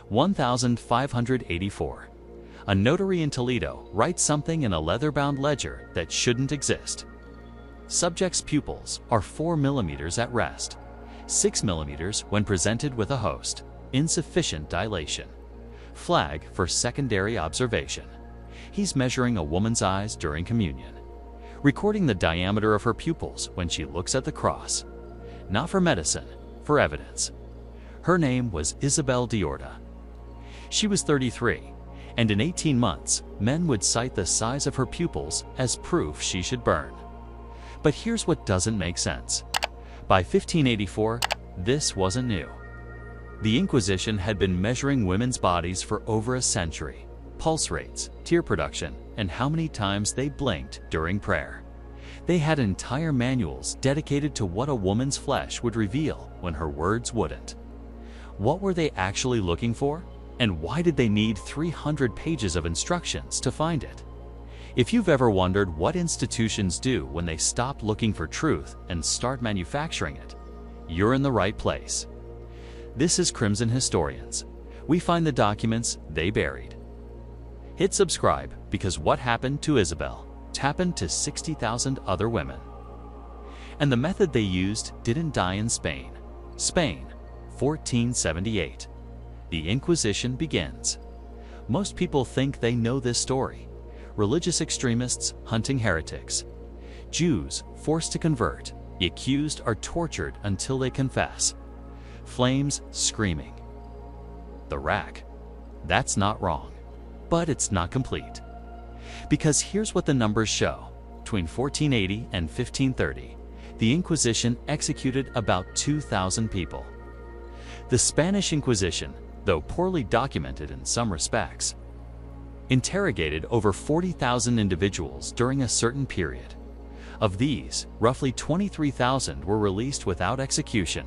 1584. A notary in Toledo writes something in a leather-bound ledger that shouldn't exist. Subject's pupils are 4 millimeters at rest, 6 millimeters when presented with a host, insufficient dilation. Flag for secondary observation. He's measuring a woman's eyes during communion, recording the diameter of her pupils when she looks at the cross. Not for medicine, for evidence. Her name was Isabelle de Cordoba. She was 33, and in 18 months, men would cite the size of her pupils as proof she should burn. But here's what doesn't make sense. By 1584, this wasn't new. The Inquisition had been measuring women's bodies for over a century. Pulse rates, tear production, and how many times they blinked during prayer. They had entire manuals dedicated to what a woman's flesh would reveal when her words wouldn't. What were they actually looking for? And why did they need 300 pages of instructions to find it? If you've ever wondered what institutions do when they stop looking for truth and start manufacturing it, you're in the right place. This is Crimson Historians. We find the documents they buried. Hit subscribe, because what happened to Isabelle happened to 60,000 other women. And the method they used didn't die in Spain. Spain, 1478. The Inquisition begins. Most people think they know this story. Religious extremists hunting heretics. Jews forced to convert. The accused are tortured until they confess. Flames screaming. The rack. That's not wrong. But it's not complete. Because here's what the numbers show. Between 1480 and 1530, the Inquisition executed about 2,000 people. The Spanish Inquisition, though poorly documented in some respects, interrogated over 40,000 individuals during a certain period. Of these, roughly 23,000 were released without execution,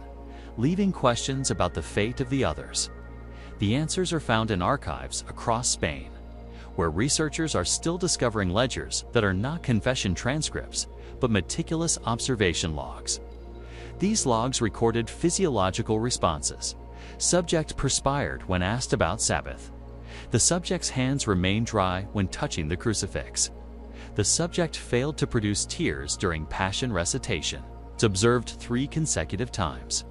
leaving questions about the fate of the others. The answers are found in archives across Spain, where researchers are still discovering ledgers that are not confession transcripts, but meticulous observation logs. These logs recorded physiological responses. Subject perspired when asked about Sabbath. The subject's hands remained dry when touching the crucifix. The subject failed to produce tears during Passion recitation. It's observed 3 consecutive times.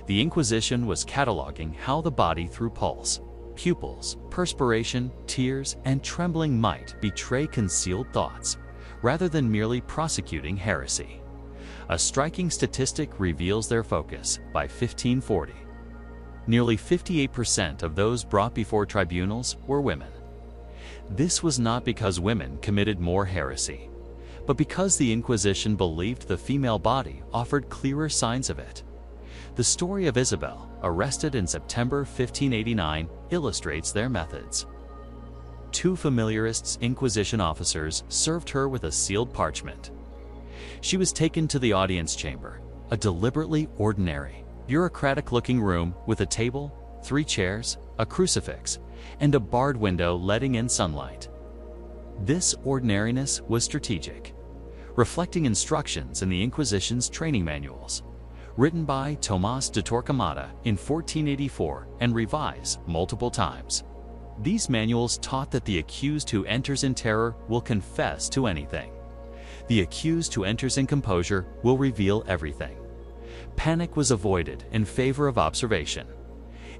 The Inquisition was cataloging how the body through pulse, pupils, perspiration, tears, and trembling might betray concealed thoughts, rather than merely prosecuting heresy. A striking statistic reveals their focus. By 1540, nearly 58% of those brought before tribunals were women. This was not because women committed more heresy, but because the Inquisition believed the female body offered clearer signs of it. The story of Isabelle, arrested in September 1589, illustrates their methods. 2 familiarists Inquisition officers served her with a sealed parchment. She was taken to the audience chamber, a deliberately ordinary, bureaucratic-looking room with a table, 3 chairs, a crucifix, and a barred window letting in sunlight. This ordinariness was strategic, reflecting instructions in the Inquisition's training manuals, written by Tomás de Torquemada in 1484 and revised multiple times. These manuals taught that the accused who enters in terror will confess to anything. The accused who enters in composure will reveal everything. Panic was avoided in favor of observation.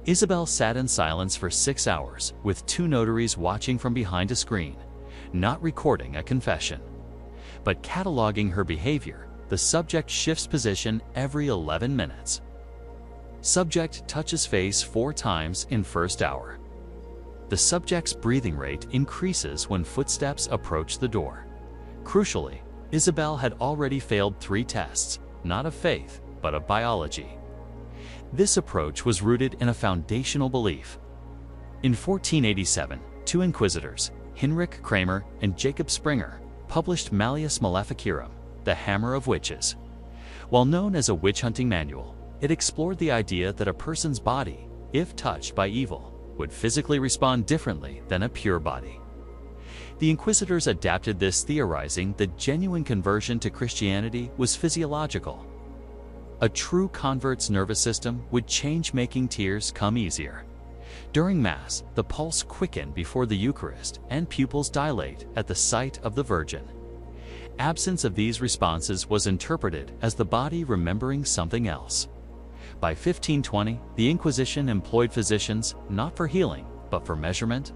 Isabelle sat in silence for 6 hours, with 2 notaries watching from behind a screen, not recording a confession, but cataloging her behavior. The subject shifts position every 11 minutes. Subject touches face 4 times in first hour. The subject's breathing rate increases when footsteps approach the door. Crucially, Isabelle had already failed 3 tests, not of faith, but of biology. This approach was rooted in a foundational belief. In 1487, 2 inquisitors, Heinrich Kramer and Jacob Springer, published Malleus Maleficarum, the Hammer of Witches. While known as a witch-hunting manual, it explored the idea that a person's body, if touched by evil, would physically respond differently than a pure body. The inquisitors adapted this, theorizing that genuine conversion to Christianity was physiological. A true convert's nervous system would change, making tears come easier. During Mass, the pulse quickens before the Eucharist and pupils dilate at the sight of the Virgin. Absence of these responses was interpreted as the body remembering something else. By 1520, the Inquisition employed physicians not for healing, but for measurement.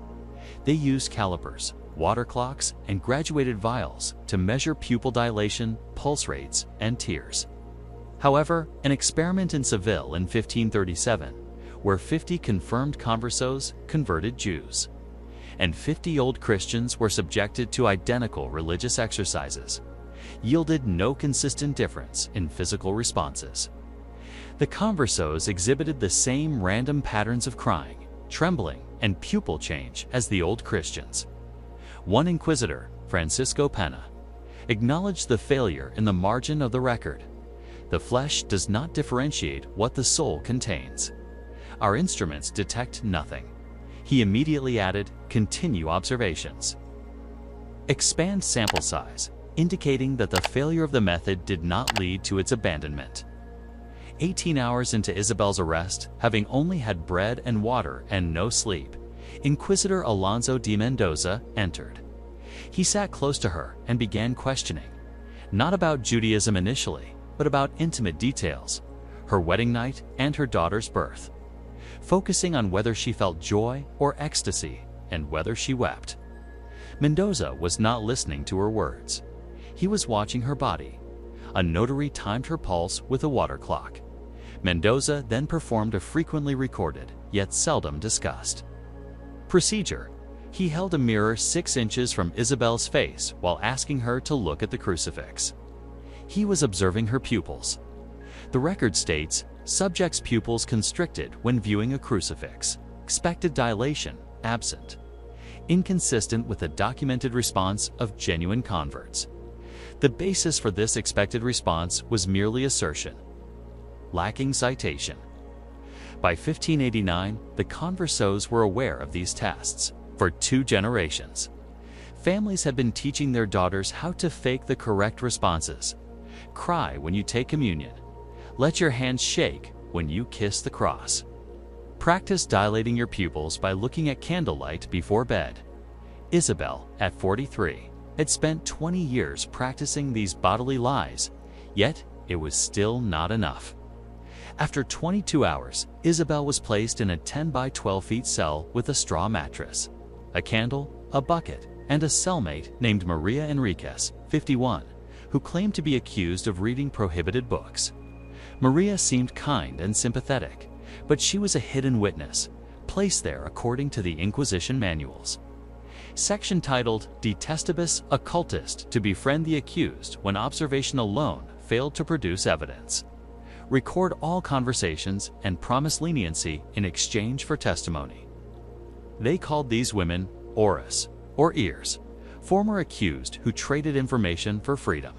They used calipers, water clocks, and graduated vials to measure pupil dilation, pulse rates, and tears. However, an experiment in Seville in 1537, where 50 confirmed conversos converted Jews, and 50 old Christians were subjected to identical religious exercises, yielded no consistent difference in physical responses. The conversos exhibited the same random patterns of crying, trembling, and pupil change as the old Christians. One inquisitor, Francisco Pena, acknowledged the failure in the margin of the record. The flesh does not differentiate what the soul contains. Our instruments detect nothing. He immediately added, continue observations. Expand sample size, indicating that the failure of the method did not lead to its abandonment. 18 hours into Isabel's arrest, having only had bread and water and no sleep, Inquisitor Alonso de Mendoza entered. He sat close to her and began questioning, not about Judaism initially, but about intimate details, her wedding night and her daughter's birth, focusing on whether she felt joy or ecstasy and whether she wept. Mendoza was not listening to her words. He was watching her body. A notary timed her pulse with a water clock. Mendoza then performed a frequently recorded, yet seldom discussed procedure. He held a mirror 6 inches from Isabel's face while asking her to look at the crucifix. He was observing her pupils. The record states, subject's pupils constricted when viewing a crucifix. Expected dilation, absent. Inconsistent with the documented response of genuine converts. The basis for this expected response was merely assertion. Lacking citation. By 1589, the conversos were aware of these tests. For 2 generations, families had been teaching their daughters how to fake the correct responses. Cry when you take communion. Let your hands shake when you kiss the cross. Practice dilating your pupils by looking at candlelight before bed. Isabel, at 43, had spent 20 years practicing these bodily lies, yet it was still not enough. After 22 hours, Isabel was placed in a 10 by 12 feet cell with a straw mattress, a candle, a bucket, and a cellmate named Maria Enriquez, 51, who claimed to be accused of reading prohibited books. Maria seemed kind and sympathetic, but she was a hidden witness, placed there according to the Inquisition manuals. Section titled Detestibus Occultist to befriend the accused when observation alone failed to produce evidence. Record all conversations and promise leniency in exchange for testimony. They called these women auras, or ears, former accused who traded information for freedom.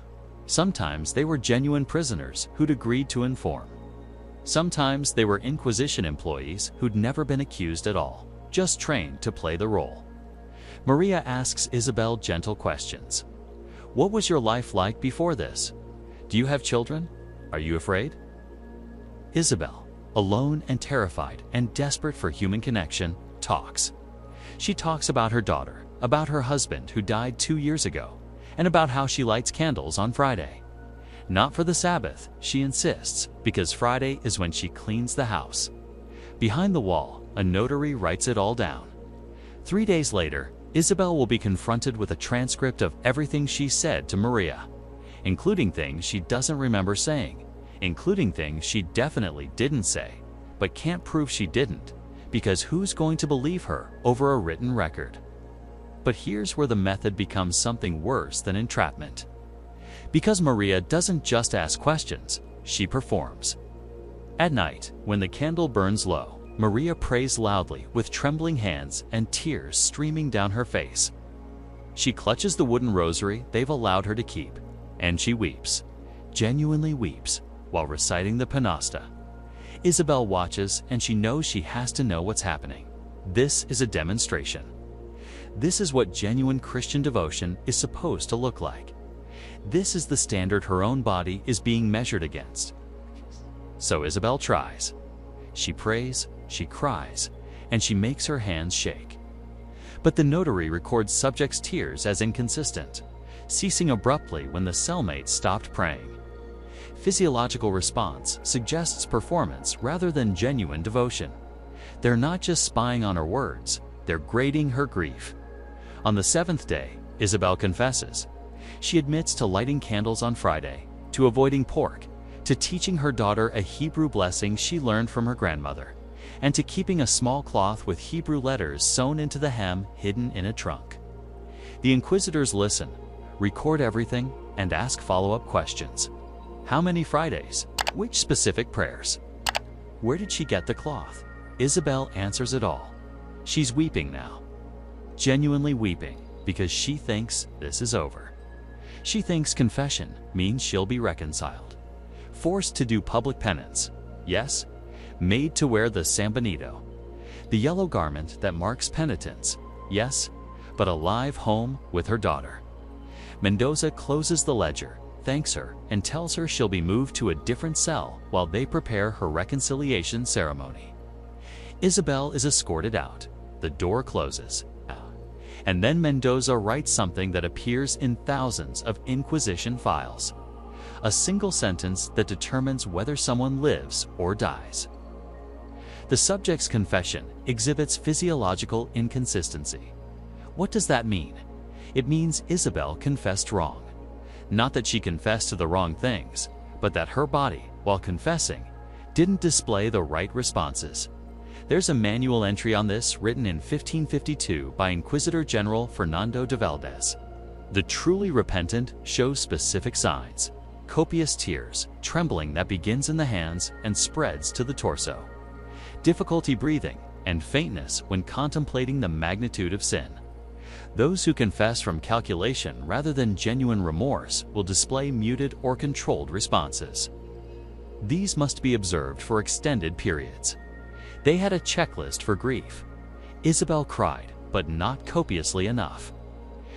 Sometimes they were genuine prisoners who'd agreed to inform. Sometimes they were Inquisition employees who'd never been accused at all, just trained to play the role. Maria asks Isabel gentle questions. What was your life like before this? Do you have children? Are you afraid? Isabel, alone and terrified and desperate for human connection, talks. She talks about her daughter, about her husband who died 2 years ago, and about how she lights candles on Friday. Not for the Sabbath, she insists, because Friday is when she cleans the house. Behind the wall, a notary writes it all down. 3 days later, Isabel will be confronted with a transcript of everything she said to Maria, including things she doesn't remember saying, including things she definitely didn't say, but can't prove she didn't, because who's going to believe her over a written record? But here's where the method becomes something worse than entrapment. Because Maria doesn't just ask questions, she performs. At night, when the candle burns low, Maria prays loudly with trembling hands and tears streaming down her face. She clutches the wooden rosary they've allowed her to keep, and she weeps, genuinely weeps, while reciting the Panasta. Isabel watches, and she knows she has to know what's happening. This is a demonstration. This is what genuine Christian devotion is supposed to look like. This is the standard her own body is being measured against. So Isabel tries. She prays, she cries, and she makes her hands shake. But the notary records subject's tears as inconsistent, ceasing abruptly when the cellmate stopped praying. Physiological response suggests performance rather than genuine devotion. They're not just spying on her words, they're grading her grief. On the 7th day, Isabelle confesses. She admits to lighting candles on Friday, to avoiding pork, to teaching her daughter a Hebrew blessing she learned from her grandmother, and to keeping a small cloth with Hebrew letters sewn into the hem hidden in a trunk. The inquisitors listen, record everything, and ask follow-up questions. How many Fridays? Which specific prayers? Where did she get the cloth? Isabelle answers it all. She's weeping now. Genuinely weeping because she thinks this is over. She thinks confession means she'll be reconciled. Forced to do public penance. Yes, made to wear the sambenito, the yellow garment that marks penitence. Yes, but alive home with her daughter. Mendoza closes the ledger, thanks her, and tells her she'll be moved to a different cell while they prepare her reconciliation ceremony. Isabelle is escorted out. The door closes. And then Mendoza writes something that appears in thousands of Inquisition files. A single sentence that determines whether someone lives or dies. The subject's confession exhibits physiological inconsistency. What does that mean? It means Isabelle confessed wrong. Not that she confessed to the wrong things, but that her body, while confessing, didn't display the right responses. There's a manual entry on this written in 1552 by Inquisitor General Fernando de Valdez. The truly repentant show specific signs: copious tears, trembling that begins in the hands and spreads to the torso, difficulty breathing, and faintness when contemplating the magnitude of sin. Those who confess from calculation rather than genuine remorse will display muted or controlled responses. These must be observed for extended periods. They had a checklist for grief. Isabelle cried, but not copiously enough.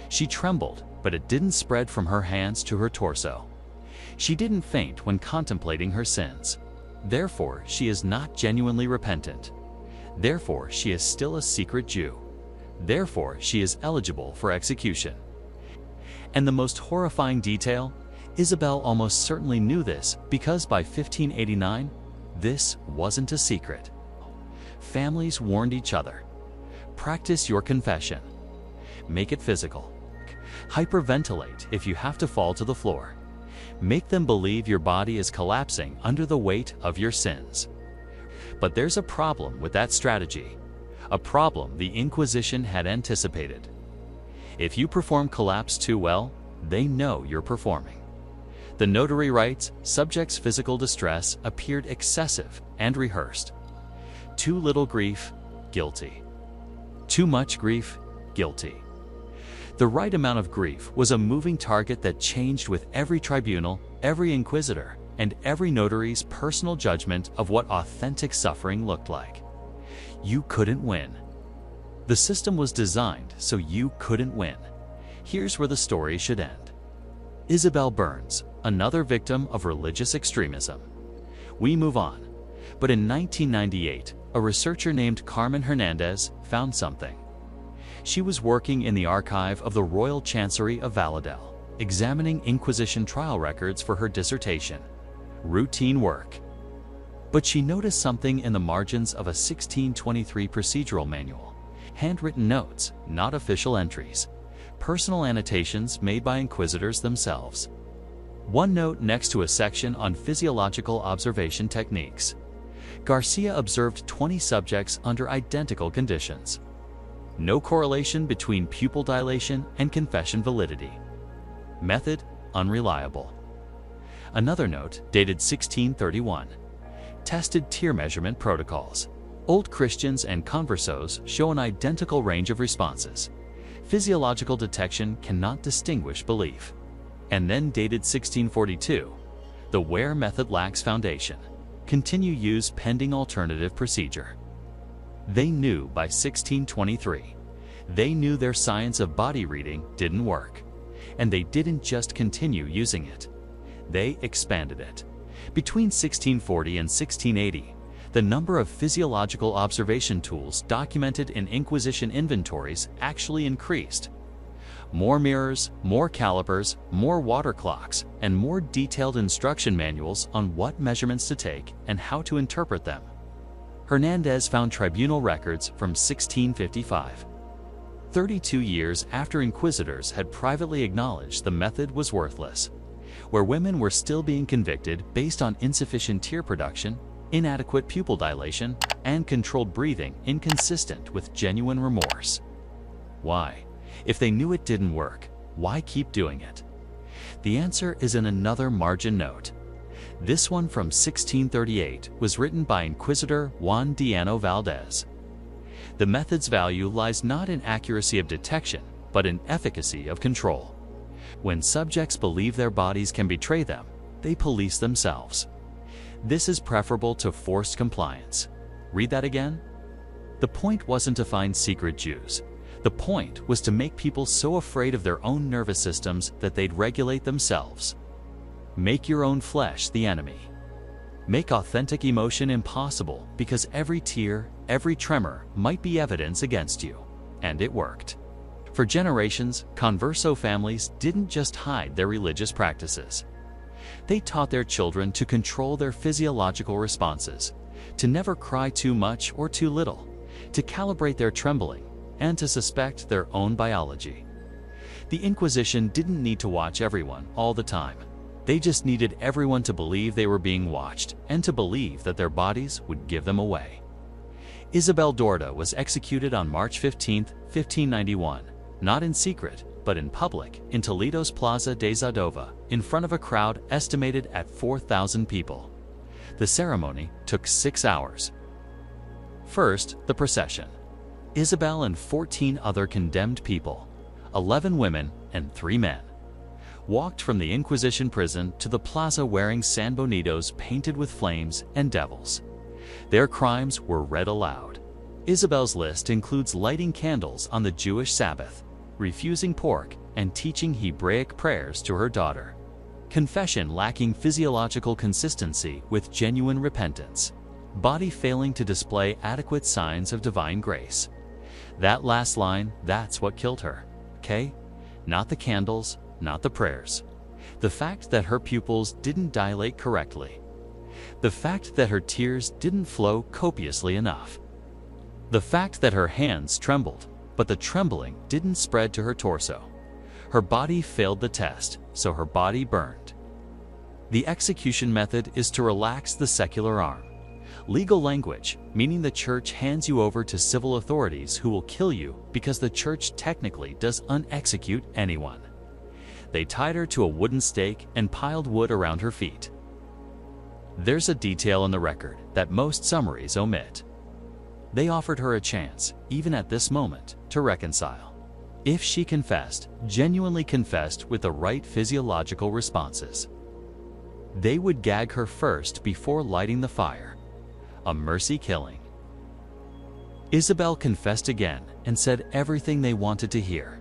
She trembled, but it didn't spread from her hands to her torso. She didn't faint when contemplating her sins. Therefore, she is not genuinely repentant. Therefore, she is still a secret Jew. Therefore, she is eligible for execution. And the most horrifying detail, Isabelle almost certainly knew this because by 1589, this wasn't a secret. Families warned each other. Practice your confession. Make it physical. Hyperventilate if you have to fall to the floor. Make them believe your body is collapsing under the weight of your sins. But there's a problem with that strategy. A problem the Inquisition had anticipated. If you perform collapse too well, they know you're performing. The notary writes, subject's physical distress appeared excessive and rehearsed. Too little grief, guilty. Too much grief, guilty. The right amount of grief was a moving target that changed with every tribunal, every inquisitor, and every notary's personal judgment of what authentic suffering looked like. You couldn't win. The system was designed so you couldn't win. Here's where the story should end. Isabelle burns, another victim of religious extremism. We move on. But in 1998, a researcher named Carmen Hernandez found something. She was working in the archive of the Royal Chancery of Valladolid, examining Inquisition trial records for her dissertation. Routine work. But she noticed something in the margins of a 1623 procedural manual. Handwritten notes, not official entries. Personal annotations made by inquisitors themselves. One note next to a section on physiological observation techniques. Garcia observed 20 subjects under identical conditions. No correlation between pupil dilation and confession validity. Method, unreliable. Another note, dated 1631. Tested tear measurement protocols. Old Christians and conversos show an identical range of responses. Physiological detection cannot distinguish belief. And then dated 1642. The Ware method lacks foundation. Continue use pending alternative procedure. They knew by 1623. They knew their science of body reading didn't work. And they didn't just continue using it. They expanded it. Between 1640 and 1680, The number of physiological observation tools documented in Inquisition inventories actually increased. More mirrors, more calipers, more water clocks, and more detailed instruction manuals on what measurements to take and how to interpret them. Hernandez found tribunal records from 1655. 32 years after inquisitors had privately acknowledged the method was worthless, where women were still being convicted based on insufficient tear production, inadequate pupil dilation, and controlled breathing inconsistent with genuine remorse. Why? If they knew it didn't work, why keep doing it? The answer is in another margin note. This one from 1638 was written by Inquisitor Juan Diano Valdez. The method's value lies not in accuracy of detection, but in efficacy of control. When subjects believe their bodies can betray them, they police themselves. This is preferable to forced compliance. Read that again? The point wasn't to find secret Jews. The point was to make people so afraid of their own nervous systems that they'd regulate themselves. Make your own flesh the enemy. Make authentic emotion impossible because every tear, every tremor might be evidence against you. And it worked. For generations, converso families didn't just hide their religious practices. They taught their children to control their physiological responses, to never cry too much or too little, to calibrate their trembling, and to suspect their own biology. The Inquisition didn't need to watch everyone all the time. They just needed everyone to believe they were being watched and to believe that their bodies would give them away. Isabelle de Cordoba was executed on March 15, 1591, not in secret, but in public, in Toledo's Plaza de Zadova, in front of a crowd estimated at 4,000 people. The ceremony took 6 hours. First, the procession. Isabelle and 14 other condemned people, 11 women and 3 men, walked from the Inquisition prison to the plaza wearing sanbenitos painted with flames and devils. Their crimes were read aloud. Isabelle's list includes lighting candles on the Jewish Sabbath, refusing pork, and teaching Hebraic prayers to her daughter. Confession lacking physiological consistency with genuine repentance. Body failing to display adequate signs of divine grace. That last line, that's what killed her, okay? Not the candles, not the prayers. The fact that her pupils didn't dilate correctly. The fact that her tears didn't flow copiously enough. The fact that her hands trembled, but the trembling didn't spread to her torso. Her body failed the test, so her body burned. The execution method is to relax the secular arm. Legal language, meaning the church hands you over to civil authorities who will kill you because the church technically does unexecute anyone. They tied her to a wooden stake and piled wood around her feet. There's a detail in the record that most summaries omit. They offered her a chance, even at this moment, to reconcile. If she confessed, genuinely confessed with the right physiological responses. They would gag her first before lighting the fire. A mercy killing. Isabelle confessed again and said everything they wanted to hear,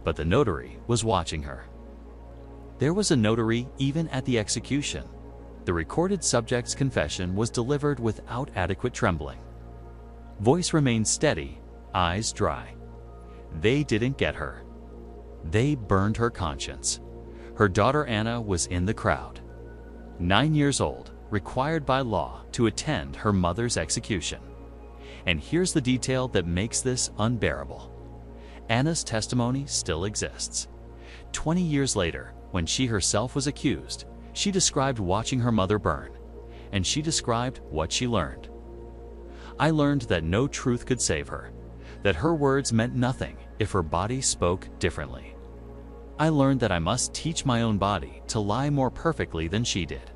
but the notary was watching her. There was a notary even at the execution. The recorded subject's confession was delivered without adequate trembling. Voice remained steady, eyes dry. They didn't get her. They burned her conscience. Her daughter Anna was in the crowd. 9 years old, required by law to attend her mother's execution. And here's the detail that makes this unbearable. Anna's testimony still exists. 20 years later, when she herself was accused, she described watching her mother burn, and she described what she learned. I learned that no truth could save her, that her words meant nothing if her body spoke differently. I learned that I must teach my own body to lie more perfectly than she did.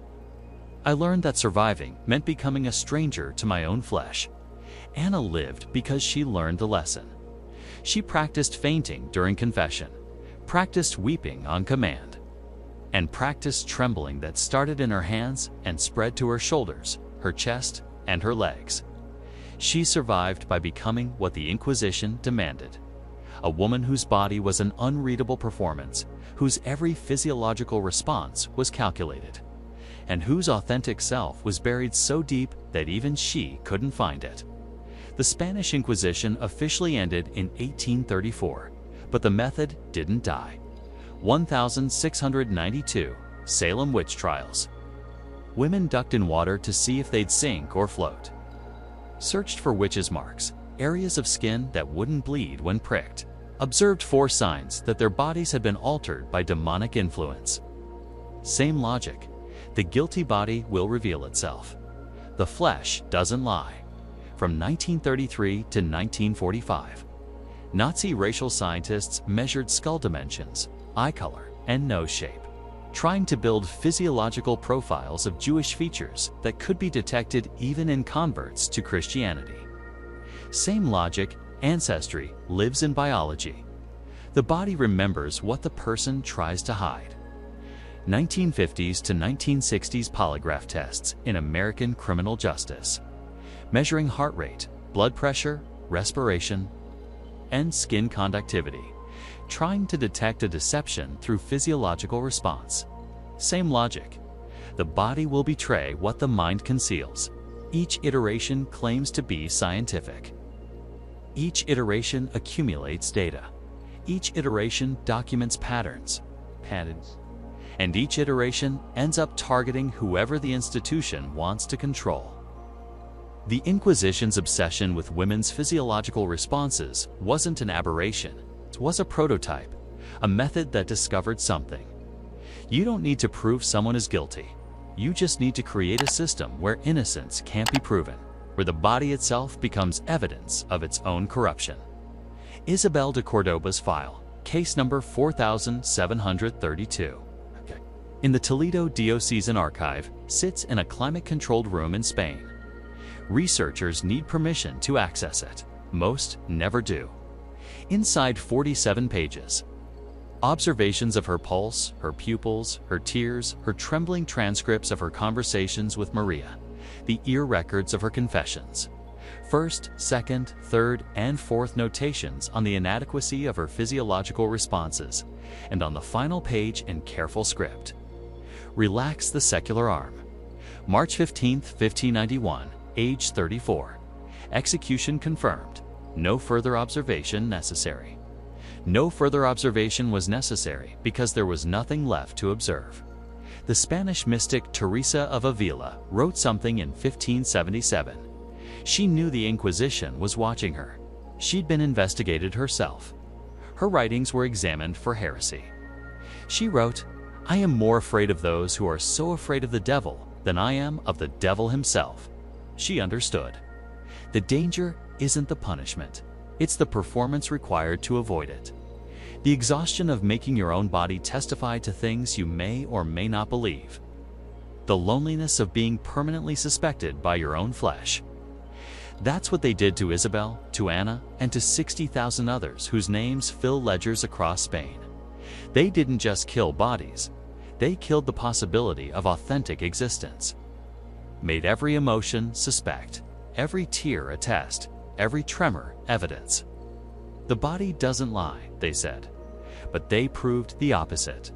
I learned that surviving meant becoming a stranger to my own flesh. Anna lived because she learned the lesson. She practiced fainting during confession, practiced weeping on command, and practiced trembling that started in her hands and spread to her shoulders, her chest, and her legs. She survived by becoming what the Inquisition demanded. A woman whose body was an unreadable performance, whose every physiological response was calculated. and whose authentic self was buried so deep that even she couldn't find it. The Spanish Inquisition officially ended in 1834, but the method didn't die. 1692 Salem witch trials. Women ducked in water to see if they'd sink or float. Searched for witches' marks, areas of skin that wouldn't bleed when pricked. Observed 4 signs that their bodies had been altered by demonic influence. Same logic. The guilty body will reveal itself. The flesh doesn't lie. From 1933 to 1945, Nazi racial scientists measured skull dimensions, eye color, and nose shape, trying to build physiological profiles of Jewish features that could be detected even in converts to Christianity. Same logic, ancestry lives in biology. The body remembers what the person tries to hide. 1950s to 1960s polygraph tests in American criminal justice, measuring heart rate, blood pressure, respiration, and skin conductivity, trying to detect a deception through physiological response. Same logic. The body will betray what the mind conceals. Each iteration claims to be scientific. Each iteration accumulates data. Each iteration documents patterns. And each iteration ends up targeting whoever the institution wants to control. The Inquisition's obsession with women's physiological responses wasn't an aberration. It was a prototype, a method that discovered something. You don't need to prove someone is guilty. You just need to create a system where innocence can't be proven, where the body itself becomes evidence of its own corruption. Isabelle de Cordoba's file, case number 4732. In the Toledo Diocesan Archive, sits in a climate-controlled room in Spain. Researchers need permission to access it. Most never do. Inside 47 pages. Observations of her pulse, her pupils, her tears, her trembling transcripts of her conversations with Maria, the ear records of her confessions. First, second, third, and fourth notations on the inadequacy of her physiological responses, and on the final page in careful script. Relax the secular arm. March 15, 1591, age 34. Execution confirmed. No further observation necessary. No further observation was necessary because there was nothing left to observe. The Spanish mystic Teresa of Avila wrote something in 1577. She knew the Inquisition was watching her. She'd been investigated herself. Her writings were examined for heresy. She wrote, "I am more afraid of those who are so afraid of the devil than I am of the devil himself." She understood. The danger isn't the punishment. It's the performance required to avoid it. The exhaustion of making your own body testify to things you may or may not believe. The loneliness of being permanently suspected by your own flesh. That's what they did to Isabel, to Anna, and to 60,000 others whose names fill ledgers across Spain. They didn't just kill bodies. They killed the possibility of authentic existence. Made every emotion suspect, every tear a test, every tremor evidence. The body doesn't lie, they said, but they proved the opposite.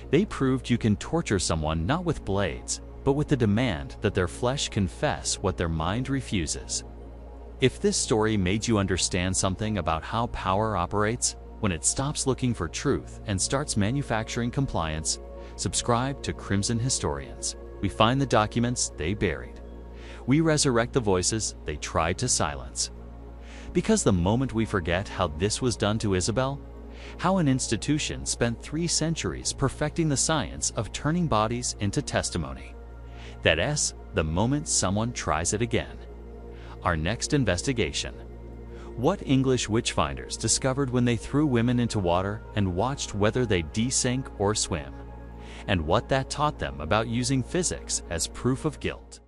They proved you can torture someone not with blades, but with the demand that their flesh confess what their mind refuses. If this story made you understand something about how power operates, when it stops looking for truth and starts manufacturing compliance, subscribe to Crimson Historians. We find the documents they buried. We resurrect the voices they tried to silence. Because the moment we forget how this was done to Isabel, how an institution spent 3 centuries perfecting the science of turning bodies into testimony, that's the moment someone tries it again. Our next investigation. What English witchfinders discovered when they threw women into water and watched whether they desink or swim, and what that taught them about using physics as proof of guilt.